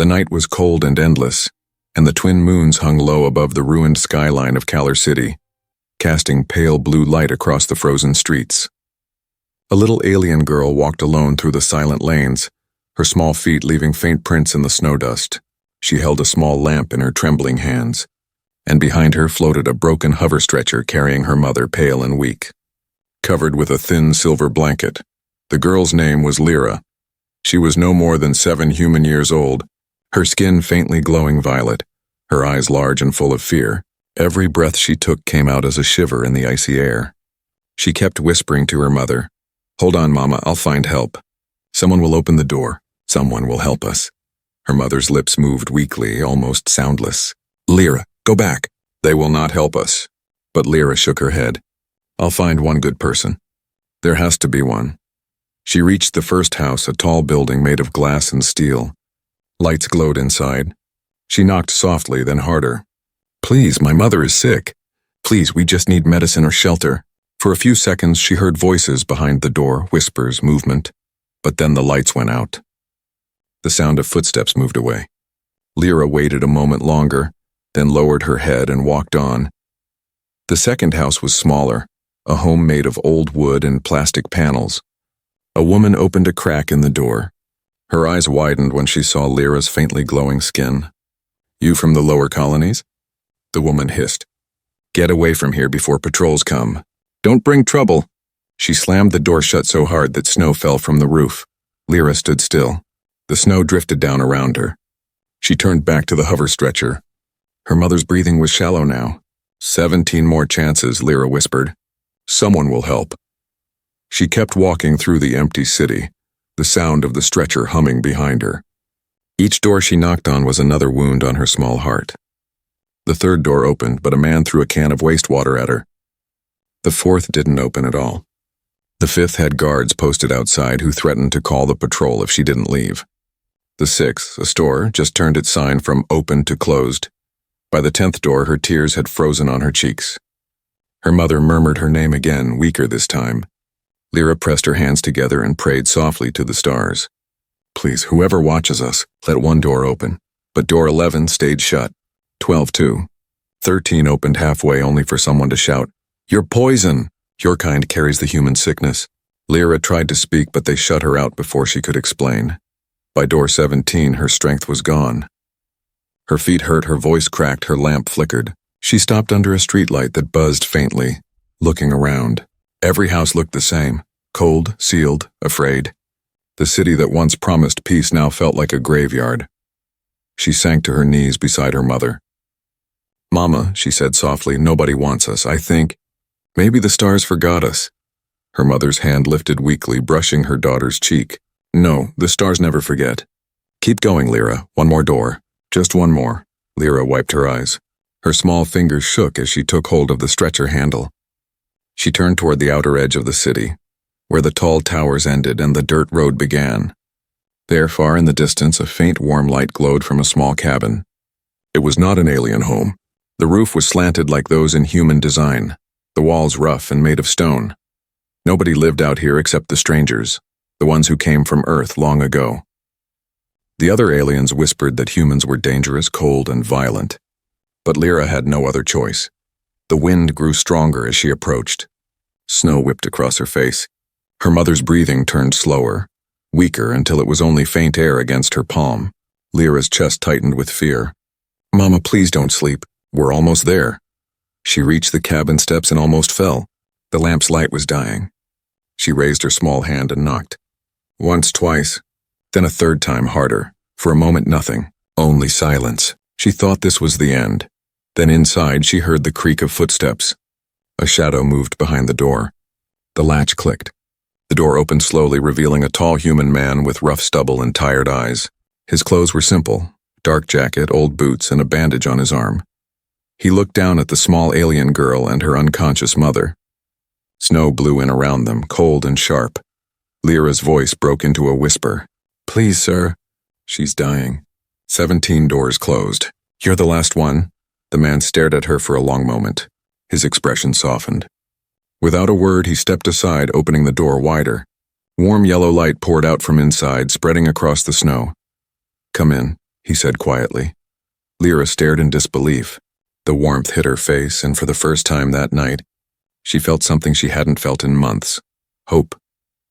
The night was cold and endless, and the twin moons hung low above the ruined skyline of Kalar City, casting pale blue light across the frozen streets. A little alien girl walked alone through the silent lanes, her small feet leaving faint prints in the snow dust. She held a small lamp in her trembling hands, and behind her floated a broken hover stretcher carrying her mother, pale and weak. Covered with a thin silver blanket, the girl's name was Lyra. She was no more than 7 human years old, her skin faintly glowing violet, her eyes large and full of fear. Every breath she took came out as a shiver in the icy air. She kept whispering to her mother, "Hold on, Mama, I'll find help. Someone will open the door. Someone will help us." Her mother's lips moved weakly, almost soundless. "Lyra, go back. They will not help us." But Lyra shook her head. "I'll find one good person. There has to be one." She reached the first house, a tall building made of glass and steel. Lights glowed inside. She knocked softly, then harder. "Please, my mother is sick. Please, we just need medicine or shelter." For a few seconds she heard voices behind the door, whispers, movement. But then the lights went out. The sound of footsteps moved away. Lyra waited a moment longer, then lowered her head and walked on. The second house was smaller, a home made of old wood and plastic panels. A woman opened a crack in the door. Her eyes widened when she saw Lyra's faintly glowing skin. "You from the lower colonies?" The woman hissed. "Get away from here before patrols come. Don't bring trouble." She slammed the door shut so hard that snow fell from the roof. Lyra stood still. The snow drifted down around her. She turned back to the hover stretcher. Her mother's breathing was shallow now. 17 more chances, Lyra whispered. "Someone will help." She kept walking through the empty city, the sound of the stretcher humming behind her. Each door she knocked on was another wound on her small heart. The third door opened, but a man threw a can of wastewater at her. The fourth didn't open at all. The fifth had guards posted outside who threatened to call the patrol if she didn't leave. The sixth, a store, just turned its sign from open to closed. By the 10th door, her tears had frozen on her cheeks. Her mother murmured her name again, weaker this time. Lyra pressed her hands together and prayed softly to the stars. "Please, whoever watches us, let one door open." But door 11 stayed shut. 12 too. 13 opened halfway only for someone to shout, "You're poison! Your kind carries the human sickness." Lyra tried to speak, but they shut her out before she could explain. By door 17, her strength was gone. Her feet hurt, her voice cracked, her lamp flickered. She stopped under a streetlight that buzzed faintly, looking around. Every house looked the same, cold, sealed, afraid. The city that once promised peace now felt like a graveyard. She sank to her knees beside her mother. "Mama," she said softly, "nobody wants us. I think maybe the stars forgot us." Her mother's hand lifted weakly, brushing her daughter's cheek. "No, the stars never forget. Keep going, Lyra. One more door. Just one more." Lyra wiped her eyes. Her small fingers shook as she took hold of the stretcher handle. She turned toward the outer edge of the city, where the tall towers ended and the dirt road began. There, far in the distance, a faint warm light glowed from a small cabin. It was not an alien home. The roof was slanted like those in human design, the walls rough and made of stone. Nobody lived out here except the strangers, the ones who came from Earth long ago. The other aliens whispered that humans were dangerous, cold, and violent. But Lyra had no other choice. The wind grew stronger as she approached. Snow whipped across her face. Her mother's breathing turned slower, weaker until it was only faint air against her palm. Lyra's chest tightened with fear. "Mama, please don't sleep. We're almost there." She reached the cabin steps and almost fell. The lamp's light was dying. She raised her small hand and knocked. Once, twice, then a third time harder. For a moment, nothing. Only silence. She thought this was the end. Then inside, she heard the creak of footsteps. A shadow moved behind the door. The latch clicked. The door opened slowly, revealing a tall human man with rough stubble and tired eyes. His clothes were simple, dark jacket, old boots, and a bandage on his arm. He looked down at the small alien girl and her unconscious mother. Snow blew in around them, cold and sharp. Lyra's voice broke into a whisper. "Please, sir. She's dying." 17 doors closed. "You're the last one." The man stared at her for a long moment. His expression softened. Without a word, he stepped aside, opening the door wider. Warm yellow light poured out from inside, spreading across the snow. "Come in," he said quietly. Lyra stared in disbelief. The warmth hit her face, and for the first time that night, she felt something she hadn't felt in months. Hope.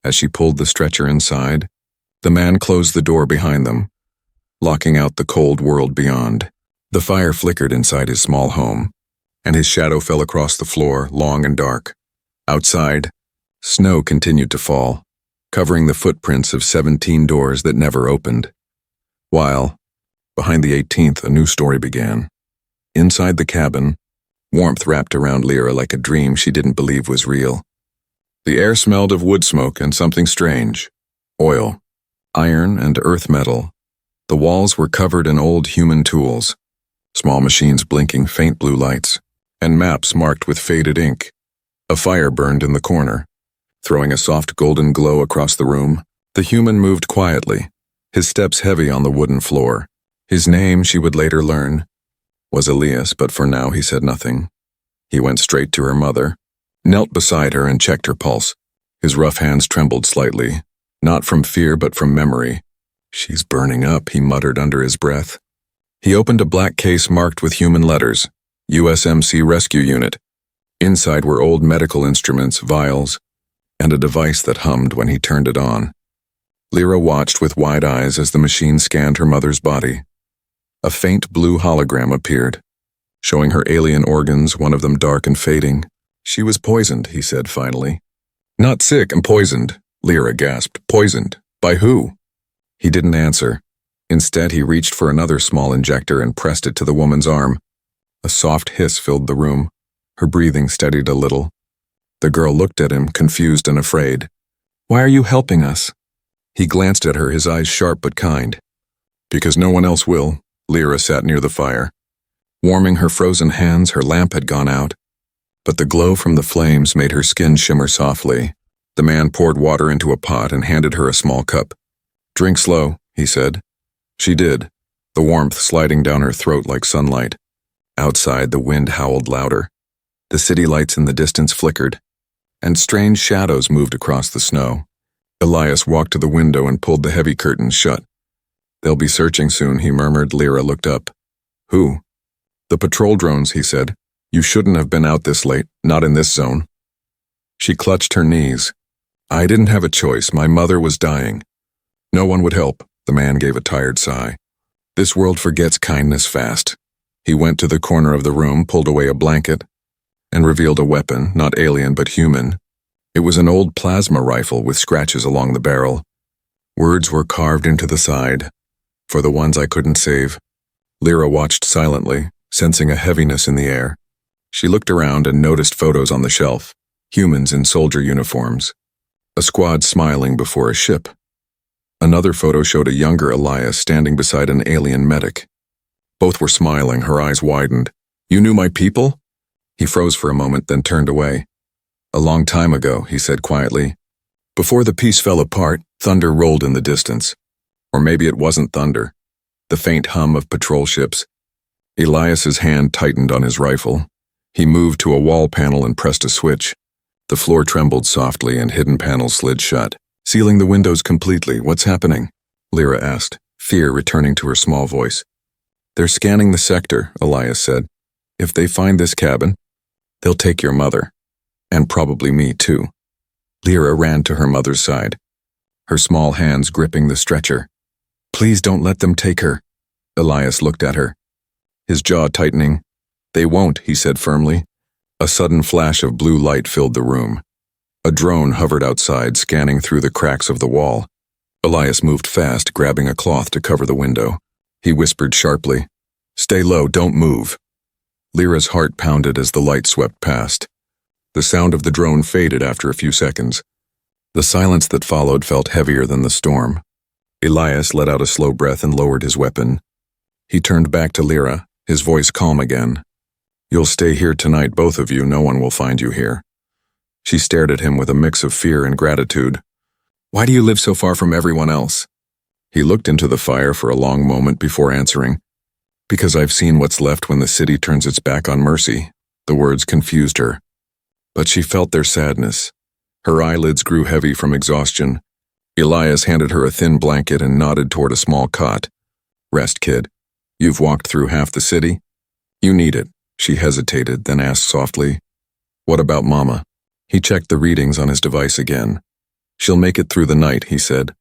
As she pulled the stretcher inside, the man closed the door behind them, locking out the cold world beyond. The fire flickered inside his small home, and his shadow fell across the floor, long and dark. Outside, snow continued to fall, covering the footprints of 17 doors that never opened. While, behind the 18th, a new story began. Inside the cabin, warmth wrapped around Lyra like a dream she didn't believe was real. The air smelled of wood smoke and something strange. Oil, iron, and earth metal. The walls were covered in old human tools, small machines blinking faint blue lights, and maps marked with faded ink. A fire burned in the corner, throwing a soft golden glow across the room. The human moved quietly, his steps heavy on the wooden floor. His name, she would later learn, was Elias, but for now he said nothing. He went straight to her mother, knelt beside her and checked her pulse. His rough hands trembled slightly, not from fear but from memory. "She's burning up," he muttered under his breath. He opened a black case marked with human letters, USMC Rescue Unit. Inside were old medical instruments, vials, and a device that hummed when he turned it on. Lyra watched with wide eyes as the machine scanned her mother's body. A faint blue hologram appeared, showing her alien organs, one of them dark and fading. "She was poisoned," he said finally. "Not sick, and poisoned," Lyra gasped. "Poisoned? By who?" He didn't answer. Instead, he reached for another small injector and pressed it to the woman's arm. A soft hiss filled the room. Her breathing steadied a little. The girl looked at him, confused and afraid. "Why are you helping us?" He glanced at her, his eyes sharp but kind. "Because no one else will." Lyra sat near the fire. Warming her frozen hands, her lamp had gone out, but the glow from the flames made her skin shimmer softly. The man poured water into a pot and handed her a small cup. "Drink slow," he said. She did, the warmth sliding down her throat like sunlight. Outside, the wind howled louder. The city lights in the distance flickered, and strange shadows moved across the snow. Elias walked to the window and pulled the heavy curtains shut. "They'll be searching soon," he murmured. Lyra looked up. "Who?" "The patrol drones," he said. "You shouldn't have been out this late, not in this zone." She clutched her knees. "I didn't have a choice. My mother was dying. No one would help." The man gave a tired sigh. "This world forgets kindness fast." He went to the corner of the room, pulled away a blanket, and revealed a weapon, not alien but human. It was an old plasma rifle with scratches along the barrel. Words were carved into the side. "For the ones I couldn't save." Lyra watched silently, sensing a heaviness in the air. She looked around and noticed photos on the shelf, humans in soldier uniforms. A squad smiling before a ship. Another photo showed a younger Elias standing beside an alien medic. Both were smiling, her eyes widened. "You knew my people?" He froze for a moment, then turned away. "A long time ago," he said quietly. "Before the peace fell apart, thunder rolled in the distance. Or maybe it wasn't thunder. The faint hum of patrol ships." Elias's hand tightened on his rifle. He moved to a wall panel and pressed a switch. The floor trembled softly and hidden panels slid shut, sealing the windows completely. "What's happening?" Lyra asked, fear returning to her small voice. "They're scanning the sector," Elias said. "If they find this cabin, they'll take your mother. And probably me, too." Lyra ran to her mother's side, her small hands gripping the stretcher. "Please don't let them take her." Elias looked at her, his jaw tightening. "They won't," he said firmly. A sudden flash of blue light filled the room. A drone hovered outside, scanning through the cracks of the wall. Elias moved fast, grabbing a cloth to cover the window. He whispered sharply, "Stay low, don't move." Lyra's heart pounded as the light swept past. The sound of the drone faded after a few seconds. The silence that followed felt heavier than the storm. Elias let out a slow breath and lowered his weapon. He turned back to Lyra, his voice calm again. "You'll stay here tonight, both of you. No one will find you here." She stared at him with a mix of fear and gratitude. "Why do you live so far from everyone else?" He looked into the fire for a long moment before answering. "Because I've seen what's left when the city turns its back on mercy." The words confused her, but she felt their sadness. Her eyelids grew heavy from exhaustion. Elias handed her a thin blanket and nodded toward a small cot. Rest, kid. You've walked through half the city. You need it. She hesitated, then asked softly, "What about Mama?" He checked the readings on his device again. "She'll make it through the night," he said.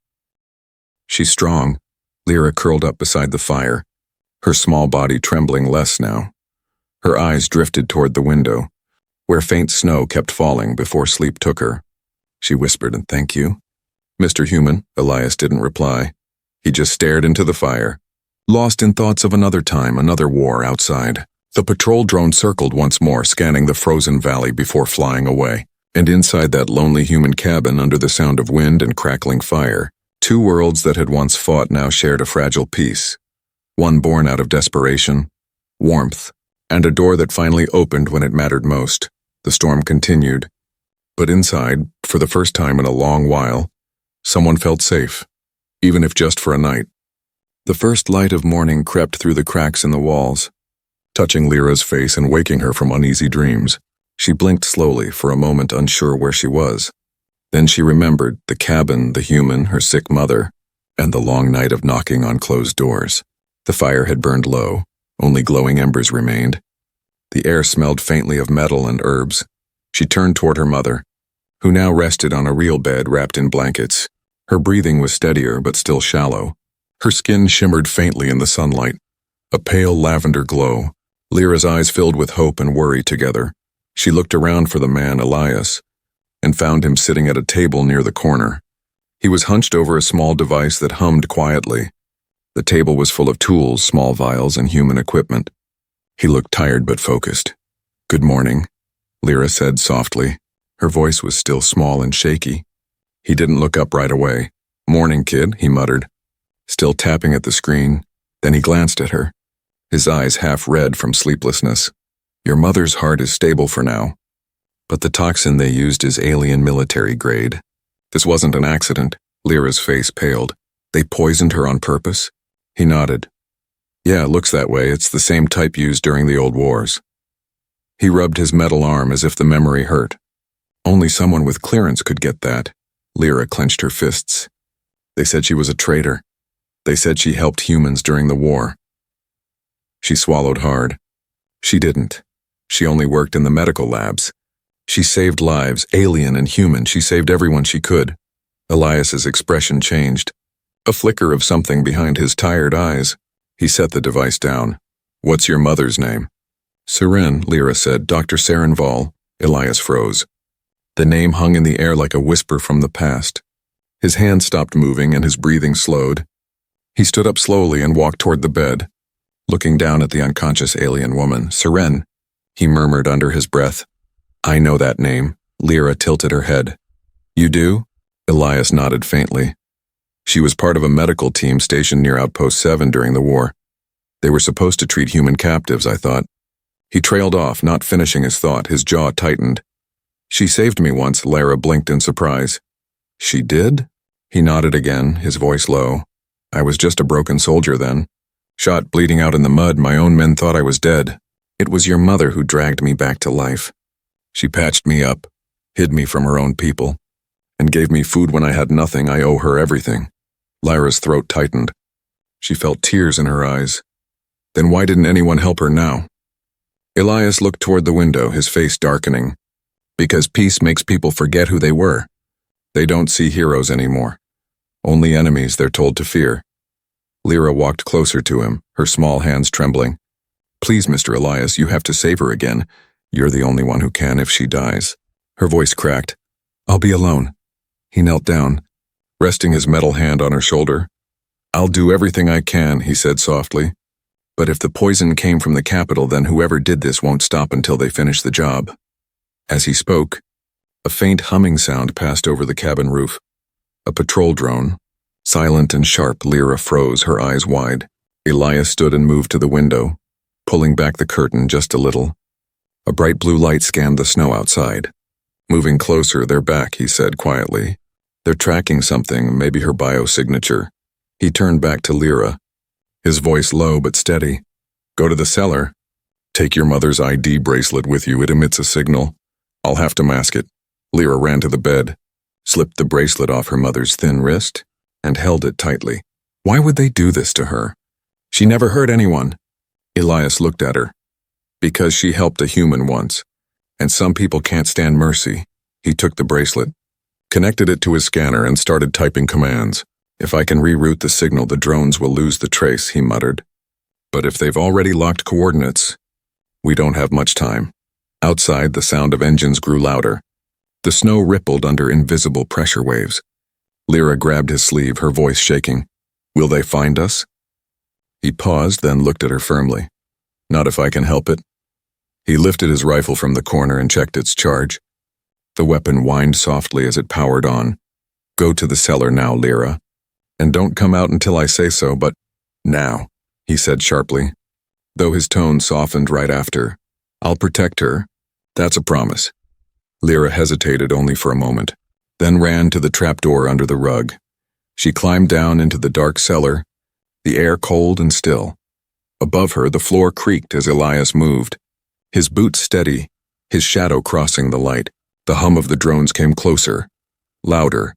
"She's strong." Lyra curled up beside the fire, her small body trembling less now. Her eyes drifted toward the window, where faint snow kept falling before sleep took her. She whispered, "And thank you." "Mr. Human," Elias didn't reply. He just stared into the fire, lost in thoughts of another time, another war outside. The patrol drone circled once more, scanning the frozen valley before flying away. And inside that lonely human cabin, under the sound of wind and crackling fire, two worlds that had once fought now shared a fragile peace. One born out of desperation, warmth, and a door that finally opened when it mattered most. The storm continued. But inside, for the first time in a long while, someone felt safe, even if just for a night. The first light of morning crept through the cracks in the walls, touching Lyra's face and waking her from uneasy dreams. She blinked slowly, for a moment unsure where she was. Then she remembered the cabin, the human, her sick mother, and the long night of knocking on closed doors. The fire had burned low, only glowing embers remained. The air smelled faintly of metal and herbs. She turned toward her mother, who now rested on a real bed wrapped in blankets. Her breathing was steadier but still shallow. Her skin shimmered faintly in the sunlight, a pale lavender glow. Lyra's eyes filled with hope and worry together. She looked around for the man, Elias, and found him sitting at a table near the corner. He was hunched over a small device that hummed quietly. The table was full of tools, small vials, and human equipment. He looked tired but focused. "Good morning," Lyra said softly. Her voice was still small and shaky. He didn't look up right away. "Morning, kid," he muttered, still tapping at the screen. Then he glanced at her, his eyes half red from sleeplessness. "Your mother's heart is stable for now, but the toxin they used is alien military grade. This wasn't an accident." Lyra's face paled. "They poisoned her on purpose?" He nodded. "Yeah, it looks that way. It's the same type used during the old wars." He rubbed his metal arm as if the memory hurt. Only someone with clearance could get that. Lyra clenched her fists. "They said she was a traitor. They said she helped humans during the war." She swallowed hard. She didn't. She only worked in the medical labs. She saved lives, alien and human. She saved everyone she could. Elias's expression changed. A flicker of something behind his tired eyes. He set the device down. "What's your mother's name?" "Seren," Lyra said. "Dr. Seren Vol." Elias froze. The name hung in the air like a whisper from the past. His hand stopped moving and his breathing slowed. He stood up slowly and walked toward the bed, looking down at the unconscious alien woman. "Seren," he murmured under his breath. "I know that name." Lyra tilted her head. "You do?" Elias nodded faintly. "She was part of a medical team stationed near Outpost 7 during the war. They were supposed to treat human captives, I thought." He trailed off, not finishing his thought, his jaw tightened. "She saved me once," Lyra blinked in surprise. "She did?" He nodded again, his voice low. "I was just a broken soldier then. Shot, bleeding out in the mud, my own men thought I was dead. It was your mother who dragged me back to life. She patched me up, hid me from her own people, and gave me food when I had nothing. I owe her everything." Lyra's throat tightened. She felt tears in her eyes. "Then why didn't anyone help her now?" Elias looked toward the window, his face darkening. "Because peace makes people forget who they were. They don't see heroes anymore. Only enemies they're told to fear." Lyra walked closer to him, her small hands trembling. "Please, Mr. Elias, you have to save her again. You're the only one who can if she dies." Her voice cracked. "I'll be alone." He knelt down, resting his metal hand on her shoulder. "I'll do everything I can," he said softly. "But if the poison came from the capital, then whoever did this won't stop until they finish the job." As he spoke, a faint humming sound passed over the cabin roof. A patrol drone. Silent and sharp, Lyra froze, her eyes wide. Elias stood and moved to the window, pulling back the curtain just a little. A bright blue light scanned the snow outside. "Moving closer, they're back," he said quietly. "They're tracking something, maybe her biosignature." He turned back to Lyra, his voice low but steady. "Go to the cellar. Take your mother's ID bracelet with you. It emits a signal. I'll have to mask it." Lyra ran to the bed, slipped the bracelet off her mother's thin wrist, and held it tightly. Why would they do this to her? She never hurt anyone. Elias looked at her. Because she helped a human once. And some people can't stand mercy. He took the bracelet, connected it to his scanner, and started typing commands. If I can reroute the signal, the drones will lose the trace, he muttered. But if they've already locked coordinates, we don't have much time. Outside, the sound of engines grew louder. The snow rippled under invisible pressure waves. Lyra grabbed his sleeve, her voice shaking. Will they find us? He paused, then looked at her firmly. Not if I can help it. He lifted his rifle from the corner and checked its charge. The weapon whined softly as it powered on. Go to the cellar now, Lyra. And don't come out until I say so, but now, he said sharply, though his tone softened right after. I'll protect her. That's a promise. Lyra hesitated only for a moment, then ran to the trapdoor under the rug. She climbed down into the dark cellar, the air cold and still. Above her, the floor creaked as Elias moved, his boots steady, his shadow crossing the light. The hum of the drones came closer, louder,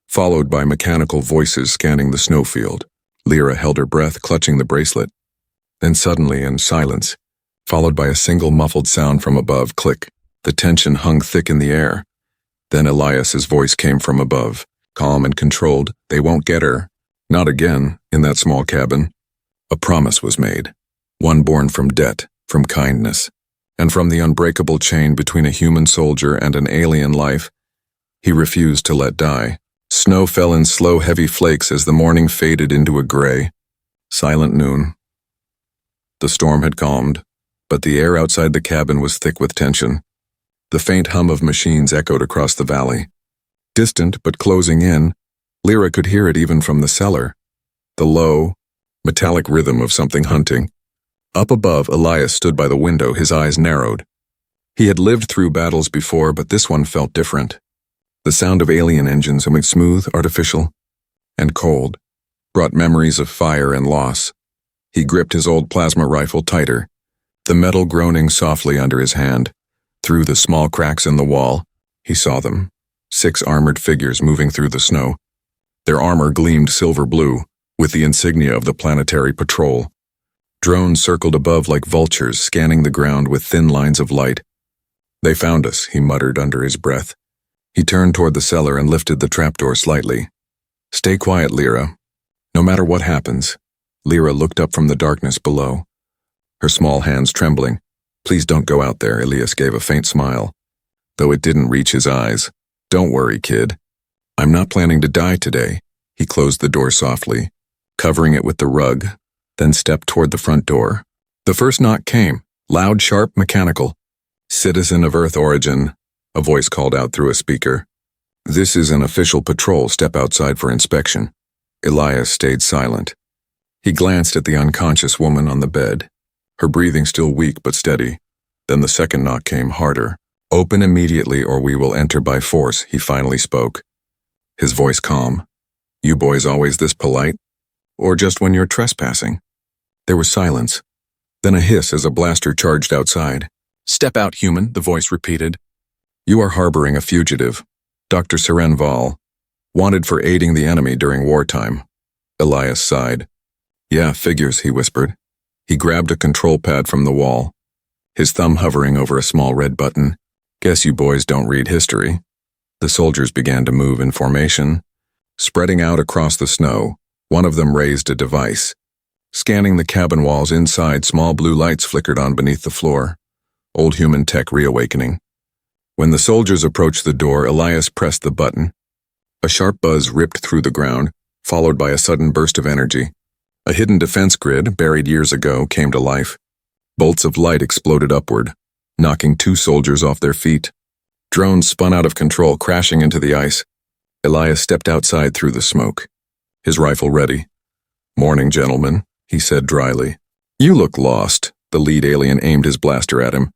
followed by mechanical voices scanning the snowfield. Lyra held her breath, clutching the bracelet. Then suddenly, in silence, followed by a single muffled sound from above, click. The tension hung thick in the air. Then Elias's voice came from above, calm and controlled. They won't get her. Not again, in that small cabin. A promise was made, one born from debt, from kindness, and from the unbreakable chain between a human soldier and an alien life he refused to let die. Snow fell in slow, heavy flakes as the morning faded into a gray, silent noon. The storm had calmed, but the air outside the cabin was thick with tension. The faint hum of machines echoed across the valley. Distant but closing in, Lyra could hear it even from the cellar. The low, metallic rhythm of something hunting. Up above, Elias stood by the window, his eyes narrowed. He had lived through battles before, but this one felt different. The sound of alien engines, smooth, artificial, and cold, brought memories of fire and loss. He gripped his old plasma rifle tighter, the metal groaning softly under his hand. Through the small cracks in the wall, he saw them, 6 armored figures moving through the snow. Their armor gleamed silver blue, with the insignia of the planetary patrol. Drones circled above like vultures, scanning the ground with thin lines of light. They found us, he muttered under his breath. He turned toward the cellar and lifted the trapdoor slightly. Stay quiet, Lyra. No matter what happens. Lyra looked up from the darkness below, her small hands trembling. Please don't go out there, Elias gave a faint smile, though it didn't reach his eyes. Don't worry, kid. I'm not planning to die today. He closed the door softly, covering it with the rug, then stepped toward the front door. The first knock came, loud, sharp, mechanical. Citizen of Earth origin, a voice called out through a speaker. This is an official patrol. Step outside for inspection. Elias stayed silent. He glanced at the unconscious woman on the bed, her breathing still weak but steady. Then the second knock came, harder. Open immediately or we will enter by force, he finally spoke, his voice calm. You boys always this polite? Or just when you're trespassing? There was silence, then a hiss as a blaster charged outside. Step out, human, the voice repeated. You are harboring a fugitive, Dr. Seren Val, wanted for aiding the enemy during wartime. Elias sighed. Yeah, figures, he whispered. He grabbed a control pad from the wall, his thumb hovering over a small red button. Guess you boys don't read history. The soldiers began to move in formation, spreading out across the snow. One of them raised a device. Scanning the cabin walls inside, small blue lights flickered on beneath the floor. Old human tech reawakening. When the soldiers approached the door, Elias pressed the button. A sharp buzz ripped through the ground, followed by a sudden burst of energy. A hidden defense grid, buried years ago, came to life. Bolts of light exploded upward, knocking 2 soldiers off their feet. Drones spun out of control, crashing into the ice. Elias stepped outside through the smoke, his rifle ready. Morning, gentlemen, he said dryly. You look lost. The lead alien aimed his blaster at him.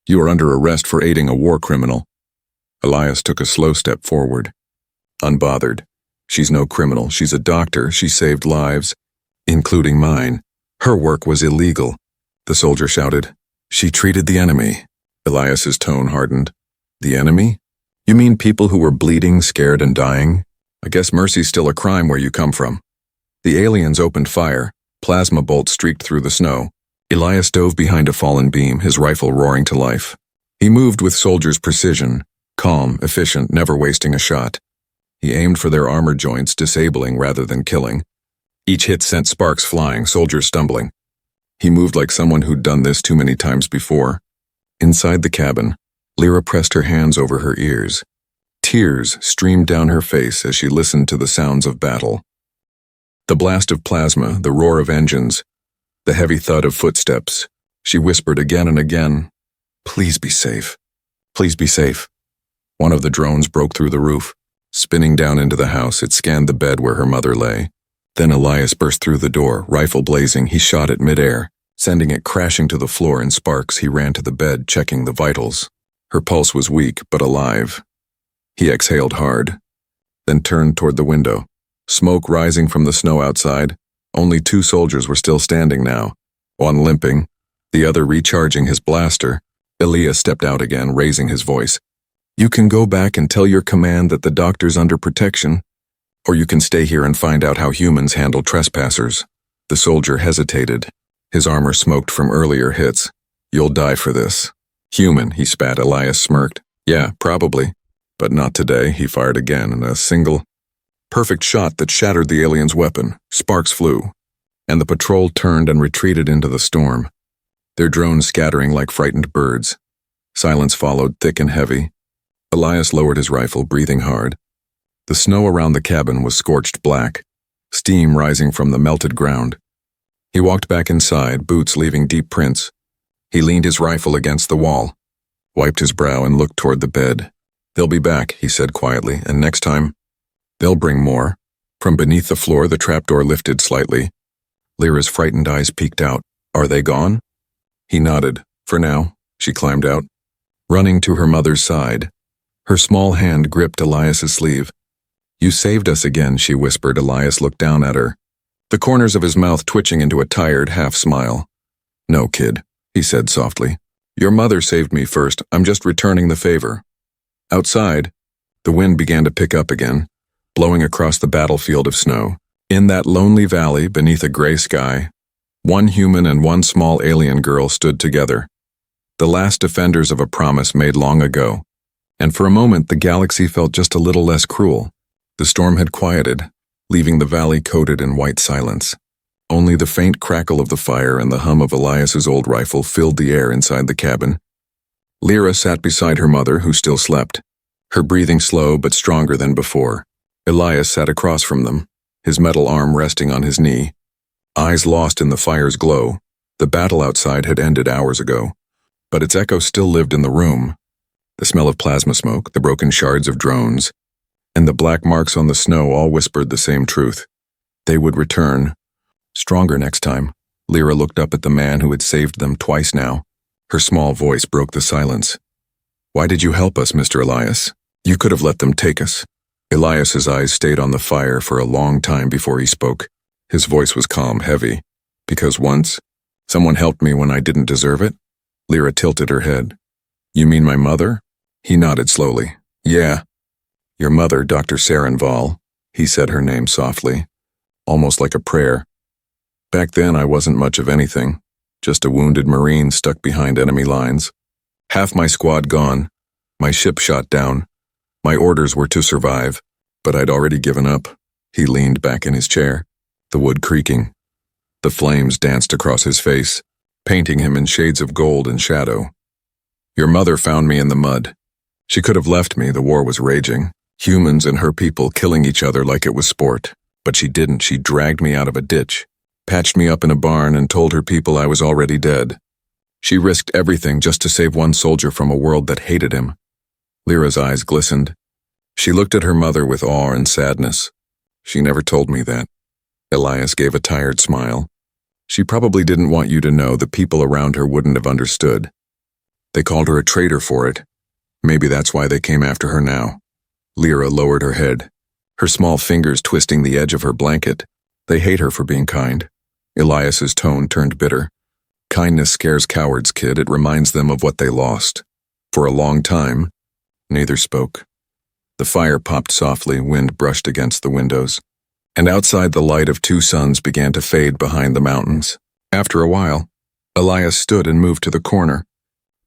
You are under arrest for aiding a war criminal. Elias took a slow step forward. Unbothered. She's no criminal. She's a doctor. She saved lives, including mine. Her work was illegal. The soldier shouted. She treated the enemy. Elias's tone hardened. The enemy? You mean people who were bleeding, scared, and dying? I guess mercy's still a crime where you come from. The aliens opened fire, Plasma bolts streaked through the snow. Elias dove behind a fallen beam, his rifle roaring to life. He moved with soldier's precision, calm, efficient, never wasting a shot. He aimed for their armor joints, disabling rather than killing. Each hit sent sparks flying, soldiers stumbling. He moved like someone who'd done this too many times before. Inside the cabin, Lyra pressed her hands over her ears. Tears streamed down her face as she listened to the sounds of battle. The blast of plasma, the roar of engines, the heavy thud of footsteps. She whispered again and again, "Please be safe. Please be safe." One of the drones broke through the roof. Spinning down into the house, it scanned the bed where her mother lay. Then Elias burst through the door, rifle blazing. He shot it midair. Sending it crashing to the floor in sparks, he ran to the bed, checking the vitals. Her pulse was weak, but alive. He exhaled hard, then turned toward the window. Smoke rising from the snow outside. Only 2 soldiers were still standing now, one limping, the other recharging his blaster. Elias stepped out again, raising his voice. "You can go back and tell your command that the doctor's under protection, or you can stay here and find out how humans handle trespassers." The soldier hesitated. His armor smoked from earlier hits. "You'll die for this." "Human," he spat. Elias smirked. "Yeah, probably. But not today." He fired again, and a single, perfect shot that shattered the alien's weapon. Sparks flew, and the patrol turned and retreated into the storm, their drones scattering like frightened birds. Silence followed, thick and heavy. Elias lowered his rifle, breathing hard. The snow around the cabin was scorched black, steam rising from the melted ground. He walked back inside, boots leaving deep prints. He leaned his rifle against the wall, wiped his brow and looked toward the bed. "They'll be back," he said quietly, "and next time, they'll bring more." From beneath the floor, the trapdoor lifted slightly. Lyra's frightened eyes peeked out. "Are they gone?" He nodded. "For now." She climbed out, running to her mother's side. Her small hand gripped Elias's sleeve. "You saved us again," she whispered. Elias looked down at her, the corners of his mouth twitching into a tired half-smile. "No, kid," he said softly. "Your mother saved me first. I'm just returning the favor." Outside, the wind began to pick up again, blowing across the battlefield of snow. In that lonely valley beneath a gray sky, one human and one small alien girl stood together, the last defenders of a promise made long ago. And for a moment, the galaxy felt just a little less cruel. The storm had quieted, leaving the valley coated in white silence. Only the faint crackle of the fire and the hum of Elias's old rifle filled the air inside the cabin. Lyra sat beside her mother, who still slept, her breathing slow but stronger than before. Elias sat across from them, his metal arm resting on his knee, eyes lost in the fire's glow. The battle outside had ended hours ago, but its echo still lived in the room. The smell of plasma smoke, the broken shards of drones, and the black marks on the snow all whispered the same truth. They would return, stronger next time. Lyra looked up at the man who had saved them twice now. Her small voice broke the silence. "Why did you help us, Mr. Elias? You could have let them take us." Elias's eyes stayed on the fire for a long time before he spoke. His voice was calm, heavy. "Because once, someone helped me when I didn't deserve it?" Lyra tilted her head. "You mean my mother?" He nodded slowly. "Yeah. Your mother, Dr. Sarenval." He said her name softly, almost like a prayer. "Back then I wasn't much of anything, just a wounded Marine stuck behind enemy lines. Half my squad gone, my ship shot down. My orders were to survive, but I'd already given up." He leaned back in his chair, the wood creaking. The flames danced across his face, painting him in shades of gold and shadow. "Your mother found me in the mud. She could have left me, the war was raging. Humans and her people killing each other like it was sport. But she didn't. She dragged me out of a ditch, patched me up in a barn, and told her people I was already dead. She risked everything just to save one soldier from a world that hated him." Lyra's eyes glistened. She looked at her mother with awe and sadness. "She never told me that." Elias gave a tired smile. "She probably didn't want you to know. The people around her wouldn't have understood. They called her a traitor for it. Maybe that's why they came after her now." Lyra lowered her head, her small fingers twisting the edge of her blanket. "They hate her for being kind." Elias's tone turned bitter. "Kindness scares cowards, kid. It reminds them of what they lost." For a long time, neither spoke. The fire popped softly, wind brushed against the windows. and outside the light of two suns began to fade behind the mountains. After a while, Elias stood and moved to the corner,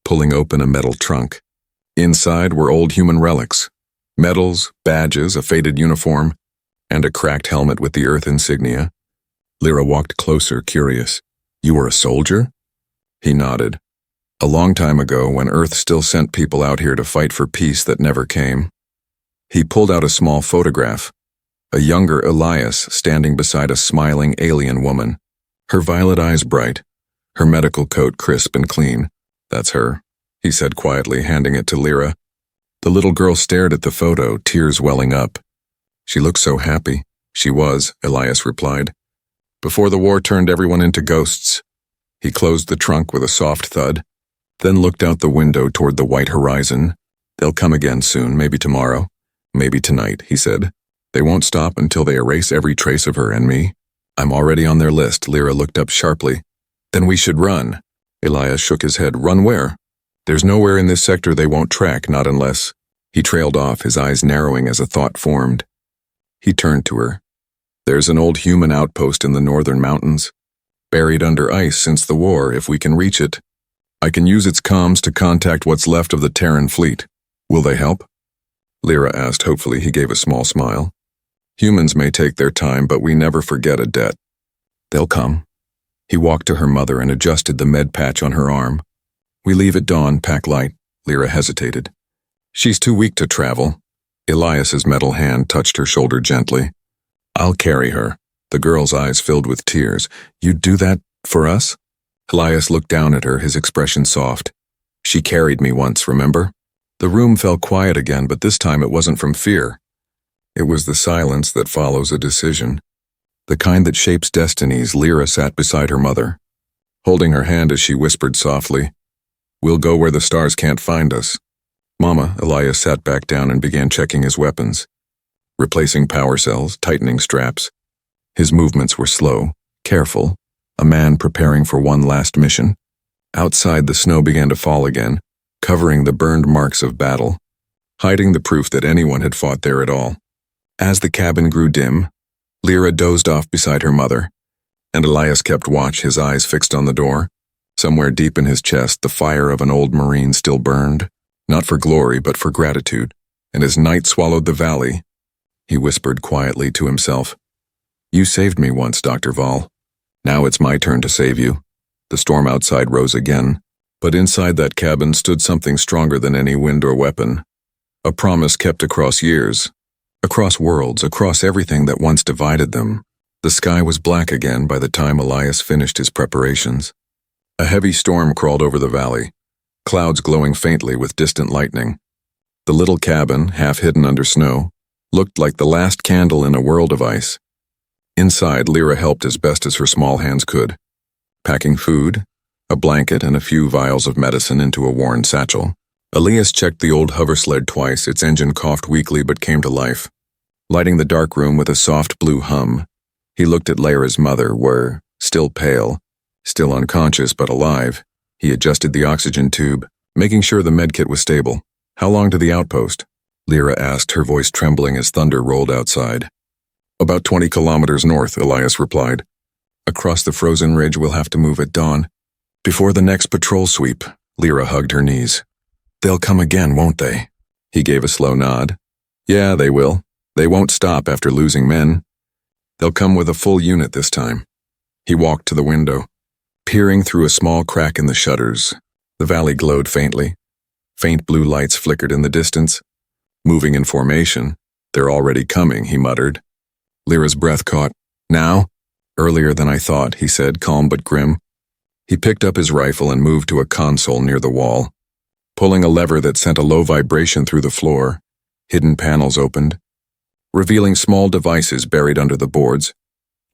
pulling open a metal trunk. Inside were old human relics, medals, badges, a faded uniform, and a cracked helmet with the Earth insignia. Lyra walked closer, curious. "You were a soldier?" He nodded. "A long time ago, when Earth still sent people out here to fight for peace that never came." He pulled out a small photograph, a younger Elias standing beside a smiling alien woman, her violet eyes bright, her medical coat crisp and clean. "That's her," he said quietly, handing it to Lyra. The little girl stared at the photo, tears welling up. "She looks so happy." "She was," Elias replied, "before the war turned everyone into ghosts." He closed the trunk with a soft thud, then looked out the window toward the white horizon. "They'll come again soon, maybe tomorrow, maybe tonight," he said. "They won't stop until they erase every trace of her and me. I'm already on their list." Lyra looked up sharply. "Then we should run." Elias shook his head. "Run where?" "There's nowhere in this sector they won't track, not unless—" He trailed off, his eyes narrowing as a thought formed. He turned to her. "There's an old human outpost in the northern mountains, buried under ice since the war. If we can reach it, I can use its comms to contact what's left of the Terran fleet. Will they help?" Lyra asked hopefully. He gave a small smile. "Humans may take their time, but we never forget a debt." "They'll come." He walked to her mother and adjusted the med patch on her arm. "We leave at dawn, pack light." Lyra hesitated. "She's too weak to travel." Elias's metal hand touched her shoulder gently. "I'll carry her." The girl's eyes filled with tears. "You'd do that for us?" Elias looked down at her, his expression soft. "She carried me once, remember?" The room fell quiet again, but this time it wasn't from fear. It was the silence that follows a decision, the kind that shapes destinies. Lyra sat beside her mother, holding her hand as she whispered softly, "We'll go where the stars can't find us." "Mama," Elias sat back down and began checking his weapons, replacing power cells, tightening straps. His movements were slow, careful, a man preparing for one last mission. Outside, the snow began to fall again, covering the burned marks of battle, hiding the proof that anyone had fought there at all. As the cabin grew dim, Lyra dozed off beside her mother, and Elias kept watch, his eyes fixed on the door. Somewhere deep in his chest, the fire of an old Marine still burned, not for glory but for gratitude, and as night swallowed the valley, he whispered quietly to himself, "You saved me once, Dr. Vall. Now it's my turn to save you." The storm outside rose again, but inside that cabin stood something stronger than any wind or weapon. A promise kept across years, across worlds, across everything that once divided them. The sky was black again by the time Elias finished his preparations. A heavy storm crawled over the valley, clouds glowing faintly with distant lightning. The little cabin, half hidden under snow, looked like the last candle in a world of ice. Inside, Lyra helped as best as her small hands could, packing food, a blanket, and a few vials of medicine into a worn satchel. Elias checked the old hoversled twice. Its engine coughed weakly but came to life, lighting the dark room with a soft blue hum. He looked at Lyra's mother, were still pale, still unconscious but alive. He adjusted the oxygen tube, making sure the medkit was stable. "How long to the outpost?" Lyra asked, her voice trembling as thunder rolled outside. "About 20 kilometers north," Elias replied. "Across the frozen ridge, we'll have to move at dawn, before the next patrol sweep." Lyra hugged her knees. "They'll come again, won't they?" He gave a slow nod. "Yeah, they will. They won't stop after losing men. They'll come with a full unit this time." He walked to the window, peering through a small crack in the shutters. The valley glowed faintly. Faint blue lights flickered in the distance. "Moving in formation. They're already coming," he muttered. Lyra's breath caught. "Now?" "Earlier than I thought," he said, calm but grim. He picked up his rifle and moved to a console near the wall, pulling a lever that sent a low vibration through the floor. Hidden panels opened, revealing small devices buried under the boards,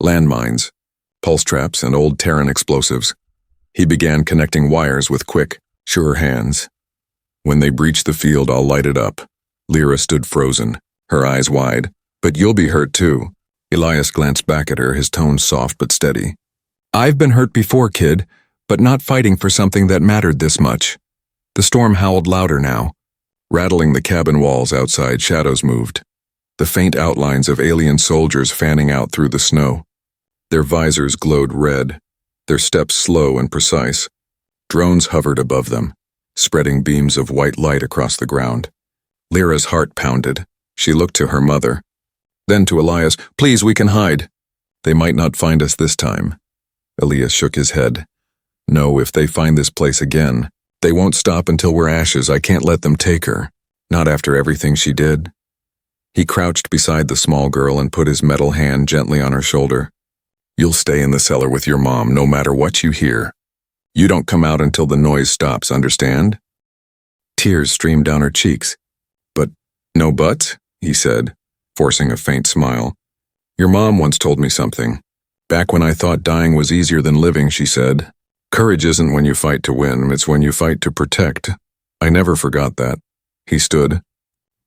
landmines, pulse traps, and old Terran explosives. He began connecting wires with quick, sure hands. "When they breach the field, I'll light it up." Lyra stood frozen, her eyes wide. "But you'll be hurt too." Elias glanced back at her, his tone soft but steady. "I've been hurt before, kid, but not fighting for something that mattered this much." The storm howled louder now. Rattling the cabin walls outside, shadows moved. the faint outlines of alien soldiers fanning out through the snow. Their visors glowed red, their steps slow and precise. Drones hovered above them, spreading beams of white light across the ground. Lyra's heart pounded. She looked to her mother. Then to Elias, "Please, we can hide." "They might not find us this time." Elias shook his head. "No, if they find this place again, they won't stop until we're ashes. I can't let them take her. Not after everything she did." He crouched beside the small girl and put his metal hand gently on her shoulder. "You'll stay in the cellar with your mom no matter what you hear. You don't come out until the noise stops, understand?" Tears streamed down her cheeks. "But, no buts?" he said, forcing a faint smile. "Your mom once told me something. Back when I thought dying was easier than living, she said, 'Courage isn't when you fight to win, it's when you fight to protect.' I never forgot that." He stood,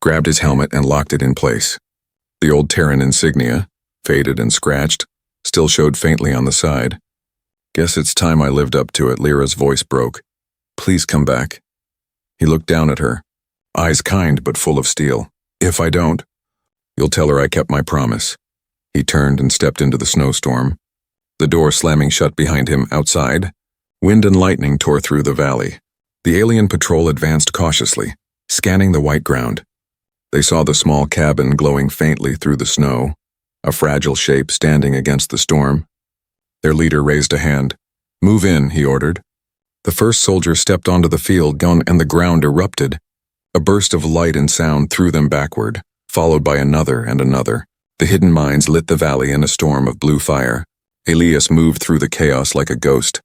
grabbed his helmet and locked it in place. The old Terran insignia, faded and scratched, still showed faintly on the side. "Guess it's time I lived up to it," Lyra's voice broke. "Please come back." He looked down at her, eyes kind but full of steel. "If I don't, you'll tell her I kept my promise." He turned and stepped into the snowstorm, the door slamming shut behind him. Outside, wind and lightning tore through the valley. The alien patrol advanced cautiously, scanning the white ground. They saw the small cabin glowing faintly through the snow, a fragile shape standing against the storm. Their leader raised a hand. "Move in," he ordered. The first soldier stepped onto the field gun and the ground erupted. A burst of light and sound threw them backward, followed by another and another. The hidden mines lit the valley in a storm of blue fire. Elias moved through the chaos like a ghost,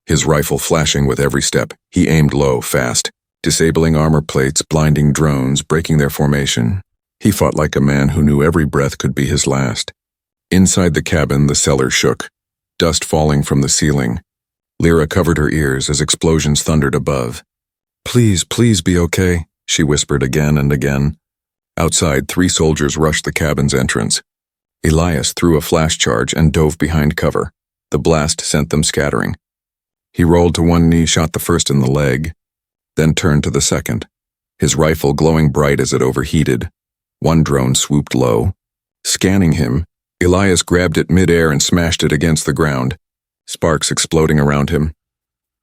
his rifle flashing with every step. He aimed low, fast, disabling armor plates, blinding drones, breaking their formation. He fought like a man who knew every breath could be his last. Inside the cabin, the cellar shook, dust falling from the ceiling. Lyra covered her ears as explosions thundered above. "Please, please be okay," she whispered again and again. Outside, 3 soldiers rushed the cabin's entrance. Elias threw a flash charge and dove behind cover. The blast sent them scattering. He rolled to one knee, shot the first in the leg, then turned to the second, his rifle glowing bright as it overheated. One drone swooped low. Scanning him, Elias grabbed it midair and smashed it against the ground, sparks exploding around him.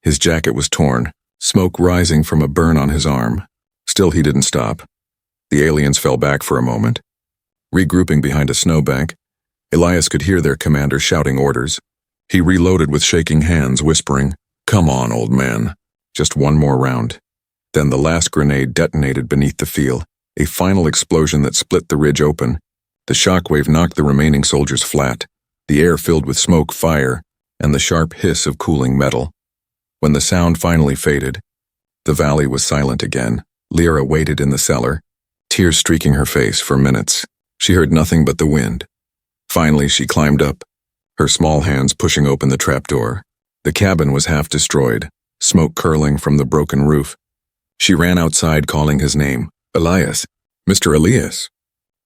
His jacket was torn, smoke rising from a burn on his arm. Still he didn't stop. The aliens fell back for a moment. Regrouping behind a snowbank, Elias could hear their commander shouting orders. He reloaded with shaking hands, whispering, "Come on, old man. Just one more round." Then the last grenade detonated beneath the field, a final explosion that split the ridge open. The shockwave knocked the remaining soldiers flat, the air filled with smoke, fire, and the sharp hiss of cooling metal. When the sound finally faded, the valley was silent again. Lyra waited in the cellar, tears streaking her face for minutes. She heard nothing but the wind. Finally, she climbed up, her small hands pushing open the trapdoor. The cabin was half destroyed, smoke curling from the broken roof. She ran outside, calling his name. "Elias, Mr. Elias."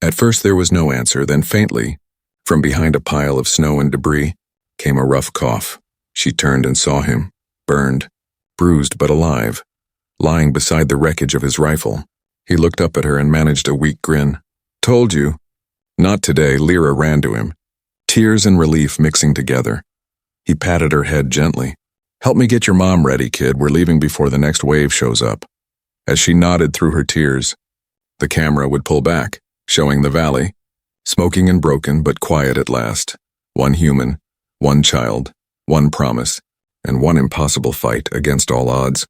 At first there was no answer, then faintly, from behind a pile of snow and debris, came a rough cough. She turned and saw him, burned, bruised but alive, lying beside the wreckage of his rifle. He looked up at her and managed a weak grin. "Told you." "Not today." Lyra ran to him, tears and relief mixing together. He patted her head gently. "Help me get your mom ready, kid. We're leaving before the next wave shows up." As she nodded through her tears, the camera would pull back, showing the valley, smoking and broken but quiet at last. One human, one child, one promise, and one impossible fight against all odds.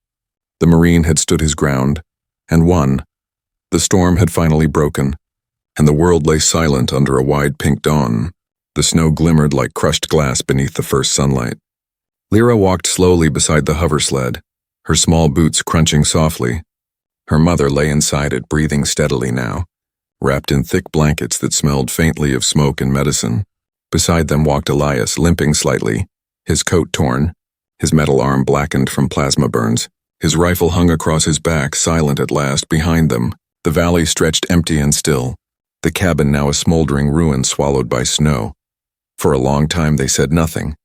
The Marine had stood his ground, and won. The storm had finally broken, and the world lay silent under a wide pink dawn. The snow glimmered like crushed glass beneath the first sunlight. Lyra walked slowly beside the hover sled, her small boots crunching softly. Her mother lay inside it, breathing steadily now, wrapped in thick blankets that smelled faintly of smoke and medicine. Beside them walked Elias, limping slightly, his coat torn, his metal arm blackened from plasma burns. His rifle hung across his back, silent at last. Behind them, the valley stretched empty and still, the cabin now a smoldering ruin swallowed by snow. For a long time they said nothing.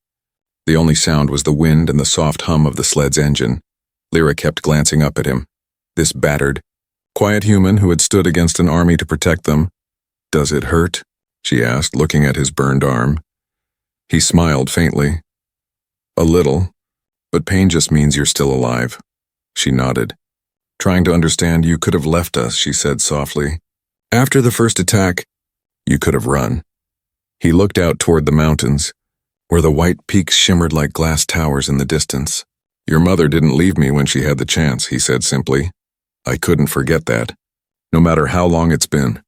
The only sound was the wind and the soft hum of the sled's engine. Lyra kept glancing up at him, this battered, quiet human who had stood against an army to protect them, Does it hurt? She asked, looking at his burned arm. He smiled faintly. A little, but pain just means you're still alive. She nodded. Trying to understand, you could have left us, she said softly. After the first attack, you could have run. He looked out toward the mountains, where the white peaks shimmered like glass towers in the distance. Your mother didn't leave me when she had the chance, he said simply. I couldn't forget that, no matter how long it's been.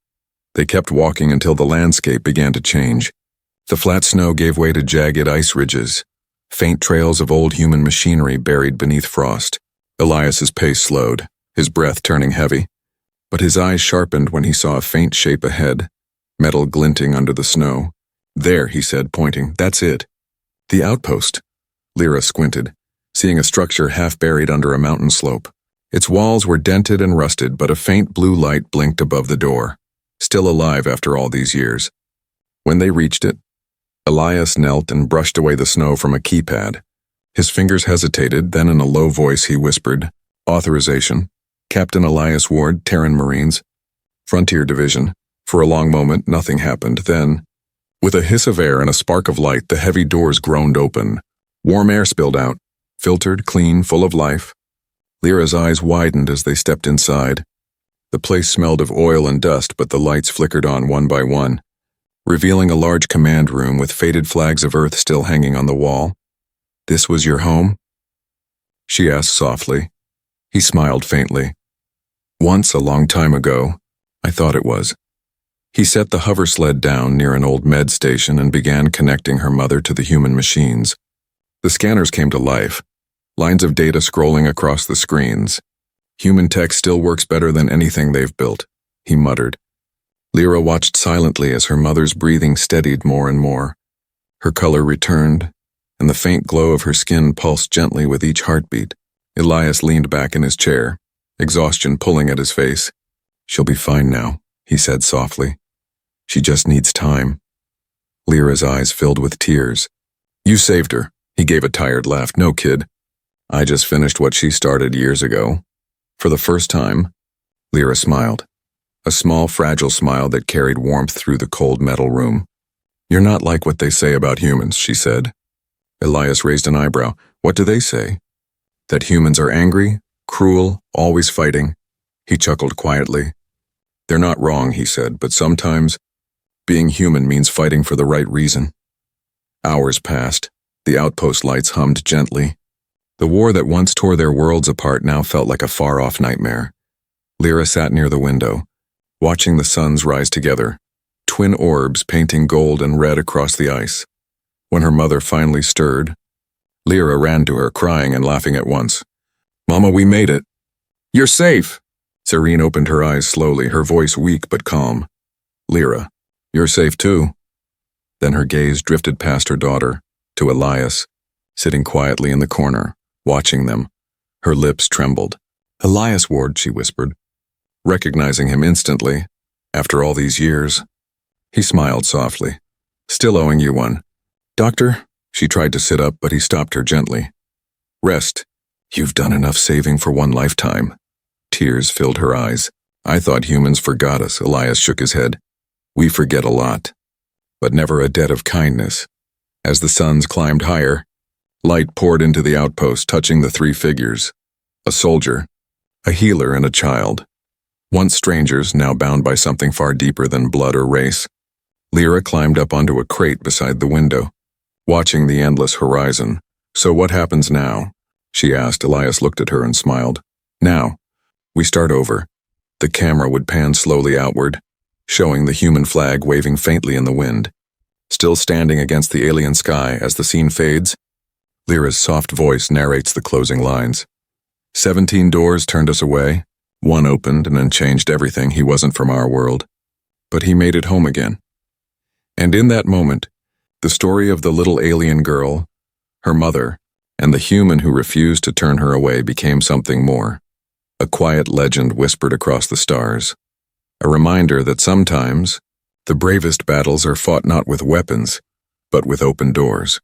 They kept walking until the landscape began to change. The flat snow gave way to jagged ice ridges, faint trails of old human machinery buried beneath frost. Elias's pace slowed, his breath turning heavy, but his eyes sharpened when he saw a faint shape ahead, metal glinting under the snow. There, he said, pointing. That's it. The outpost. Lyra squinted, seeing a structure half buried under a mountain slope. Its walls were dented and rusted, but a faint blue light blinked above the door, still alive after all these years. When they reached it, Elias knelt and brushed away the snow from a keypad. His fingers hesitated, then in a low voice he whispered, Authorization. Captain Elias Ward, Terran Marines. Frontier Division. For a long moment, nothing happened. Then, with a hiss of air and a spark of light, the heavy doors groaned open. Warm air spilled out, filtered, clean, full of life. Lyra's eyes widened as they stepped inside. The place smelled of oil and dust, but the lights flickered on one by one, revealing a large command room with faded flags of Earth still hanging on the wall. This was your home? She asked softly. He smiled faintly. Once, a long time ago, I thought it was. He set the hover sled down near an old med station and began connecting her mother to the human machines. The scanners came to life, lines of data scrolling across the screens. Human tech still works better than anything they've built, he muttered. Lyra watched silently as her mother's breathing steadied more and more. Her color returned, and the faint glow of her skin pulsed gently with each heartbeat. Elias leaned back in his chair, exhaustion pulling at his face. She'll be fine now, he said softly. She just needs time. Lyra's eyes filled with tears. You saved her, he gave a tired laugh. No, kid. I just finished what she started years ago. For the first time, Lyra smiled. A small, fragile smile that carried warmth through the cold metal room. You're not like what they say about humans, she said. Elias raised an eyebrow. What do they say? That humans are angry, cruel, always fighting. He chuckled quietly. They're not wrong, he said, but sometimes being human means fighting for the right reason. Hours passed. The outpost lights hummed gently. The war that once tore their worlds apart now felt like a far-off nightmare. Lyra sat near the window, watching the suns rise together, twin orbs painting gold and red across the ice. When her mother finally stirred, Lyra ran to her, crying and laughing at once. Mama, we made it. You're safe. Serene opened her eyes slowly, her voice weak but calm. Lyra, you're safe too. Then her gaze drifted past her daughter, to Elias, sitting quietly in the corner, watching them. Her lips trembled. Elias Ward, she whispered, recognizing him instantly, after all these years. He smiled softly. Still owing you one. Doctor? She tried to sit up, but he stopped her gently. Rest. You've done enough saving for one lifetime. Tears filled her eyes. I thought humans forgot us, Elias shook his head. We forget a lot, but never a debt of kindness. As the suns climbed higher, light poured into the outpost, touching the three figures. A soldier, a healer, and a child. Once strangers, now bound by something far deeper than blood or race. Lyra climbed up onto a crate beside the window, watching the endless horizon. So what happens now? She asked. Elias looked at her and smiled. Now, we start over. The camera would pan slowly outward, showing the human flag waving faintly in the wind. Still standing against the alien sky as the scene fades, Lyra's soft voice narrates the closing lines. 17 doors turned us away. One opened and then changed everything. He wasn't from our world, but he made it home again. And in that moment, the story of the little alien girl, her mother, and the human who refused to turn her away became something more. A quiet legend whispered across the stars. A reminder that sometimes, the bravest battles are fought not with weapons, but with open doors.